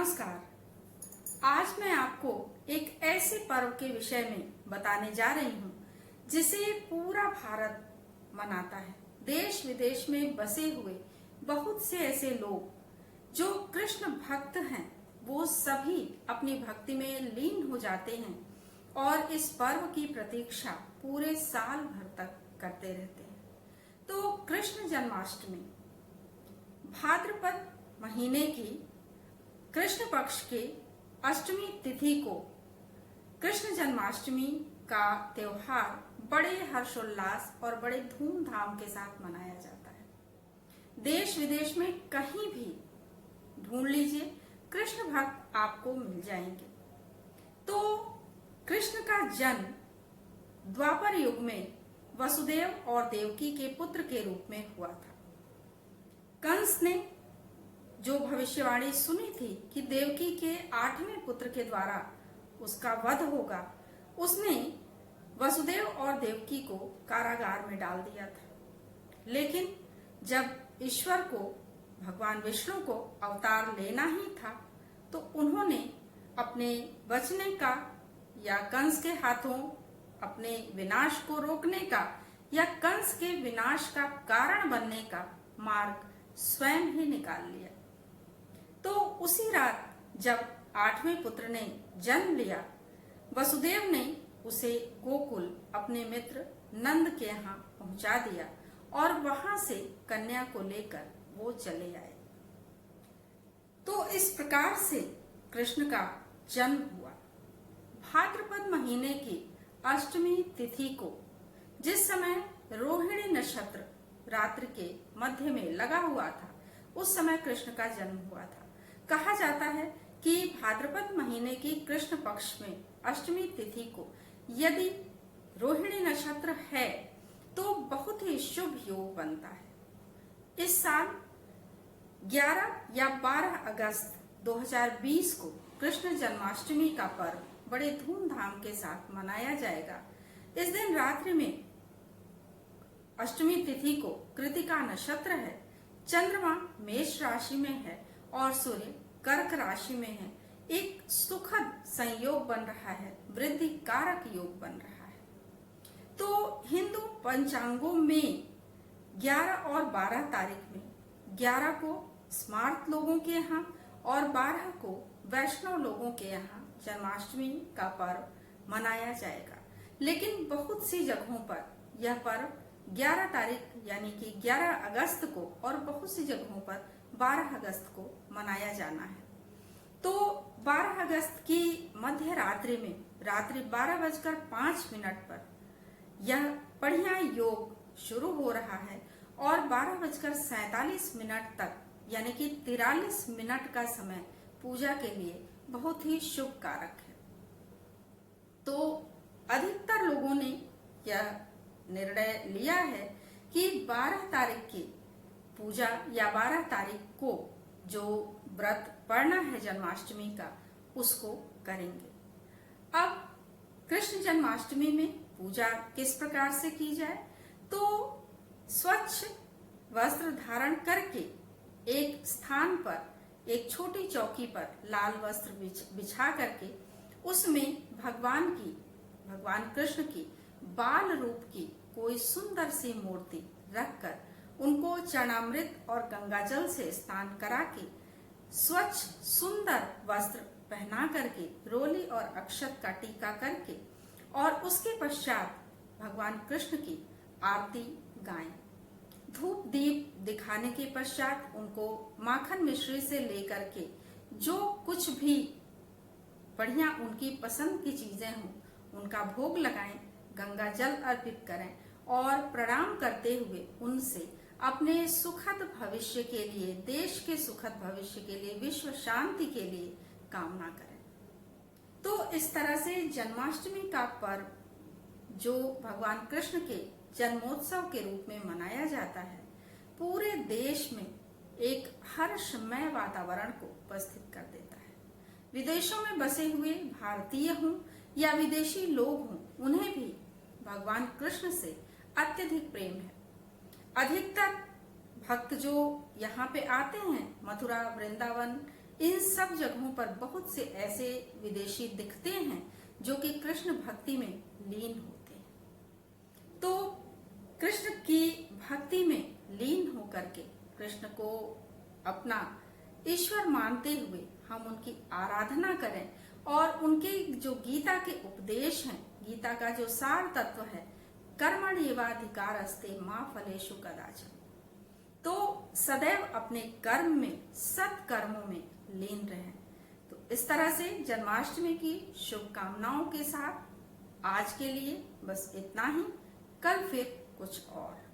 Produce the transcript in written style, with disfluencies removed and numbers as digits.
नमस्कार। आज मैं आपको एक ऐसे पर्व के विषय में बताने जा रही हूँ जिसे पूरा भारत मनाता है। देश विदेश में बसे हुए बहुत से ऐसे लोग जो कृष्ण भक्त हैं वो सभी अपनी भक्ति में लीन हो जाते हैं और इस पर्व की प्रतीक्षा पूरे साल भर तक करते रहते हैं। तो कृष्ण जन्माष्टमी भाद्रपद महीने की कृष्ण पक्ष के अष्टमी तिथि को कृष्ण जन्माष्टमी का त्योहार बड़े हर्षोल्लास और बड़े धूमधाम के साथ मनाया जाता है। देश विदेश में कहीं भी ढूंढ लीजिए, कृष्ण भक्त आपको मिल जाएंगे। तो कृष्ण का जन्म द्वापर युग में वसुदेव और देवकी के पुत्र के रूप में हुआ था। कंस ने जो भविष्यवाणी सुनी थी कि देवकी के 8वें पुत्र के द्वारा उसका वध होगा, उसने वसुदेव और देवकी को कारागार में डाल दिया था। लेकिन जब ईश्वर को, भगवान विष्णु को अवतार लेना ही था, तो उन्होंने अपने बचने का या कंस के हाथों अपने विनाश को रोकने का या कंस के विनाश का कारण बनने का मार्ग स्वयं ही निकाल लिया। तो उसी रात जब 8वें पुत्र ने जन्म लिया, वसुदेव ने उसे गोकुल अपने मित्र नंद के यहाँ पहुंचा दिया और वहां से कन्या को लेकर वो चले आए। तो इस प्रकार से कृष्ण का जन्म हुआ। भाद्रपद महीने की अष्टमी तिथि को, जिस समय रोहिणी नक्षत्र रात्रि के मध्य में लगा हुआ था, उस समय कृष्ण का जन्म हुआ था। कहा जाता है कि भाद्रपद महीने की कृष्ण पक्ष में अष्टमी तिथि को यदि रोहिणी नक्षत्र है तो बहुत ही शुभ योग बनता है। इस साल 11 या 12 अगस्त 2020 को कृष्ण जन्माष्टमी का पर्व बड़े धूमधाम के साथ मनाया जाएगा। इस दिन रात्रि में अष्टमी तिथि को कृतिका नक्षत्र है, चंद्रमा मेष राशि में है और सूर्य कर्क राशि में है। एक सुखद संयोग बन रहा है, वृद्धि कारक योग बन रहा है। तो हिंदू पंचांगों में 11 और 12 तारीख में 11 को स्मार्त लोगों के यहाँ और 12 को वैष्णव लोगों के यहाँ जन्माष्टमी का पर्व मनाया जाएगा। लेकिन बहुत सी जगहों पर यह पर्व 11 तारीख यानी कि 11 अगस्त को और बहुत सी जगहों पर 12 अगस्त को मनाया जाना है। तो 12 अगस्त की मध्य रात्रि में रात्रि 12:05 पर यह बढ़िया योग शुरू हो रहा है और 12:47 तक यानी कि 43 मिनट का समय पूजा के लिए बहुत ही शुभ कारक है। तो अधिकतर लोगों ने यह निर्णय लिया है कि 12 तारीख की पूजा या 12 तारीख को जो व्रत पढ़ना है जन्माष्टमी का, उसको करेंगे। अब कृष्ण जन्माष्टमी में पूजा किस प्रकार से की जाए? तो स्वच्छ वस्त्र धारण करके एक स्थान पर, एक छोटी चौकी पर लाल वस्त्र बिछा करके उसमें भगवान कृष्ण की बाल रूप की कोई सुंदर सी मूर्ति रखकर उनको चरणामृत और गंगाजल से स्नान करा के स्वच्छ सुंदर वस्त्र पहना करके रोली और अक्षत का टीका करके और उसके पश्चात भगवान कृष्ण की आरती गाएं। धूप दीप दिखाने के पश्चात उनको माखन मिश्री से लेकर के जो कुछ भी बढ़िया उनकी पसंद की चीजें हों उनका भोग लगाएं, गंगा जल अर्पित करें और प्रणाम करते हुए उनसे अपने सुखद भविष्य के लिए, देश के सुखद भविष्य के लिए, विश्व शांति के लिए कामना करें। तो इस तरह से जन्माष्टमी का पर्व जो भगवान कृष्ण के जन्मोत्सव के रूप में मनाया जाता है, पूरे देश में एक हर्षमय वातावरण को उपस्थित कर देता है। विदेशों में बसे हुए भारतीय हों या विदेशी लोग हों, उन्हें भी भगवान कृष्ण से अत्यधिक प्रेम है। अधिकतर भक्त जो यहाँ पे आते हैं, मथुरा, वृंदावन इन सब जगहों पर बहुत से ऐसे विदेशी दिखते हैं जो कि कृष्ण भक्ति में लीन होते हैं। तो कृष्ण की भक्ति में लीन होकर के कृष्ण को अपना ईश्वर मानते हुए हम उनकी आराधना करें और उनके जो गीता के उपदेश हैं, गीता का जो सार तत्व है, कर्मण्येवाधिकारस्ते मा फलेषु कदाचन, तो सदैव अपने कर्म में, सत्कर्मों में लीन रहें। तो इस तरह से जन्माष्टमी की शुभकामनाओं के साथ आज के लिए बस इतना ही। कल फिर कुछ और।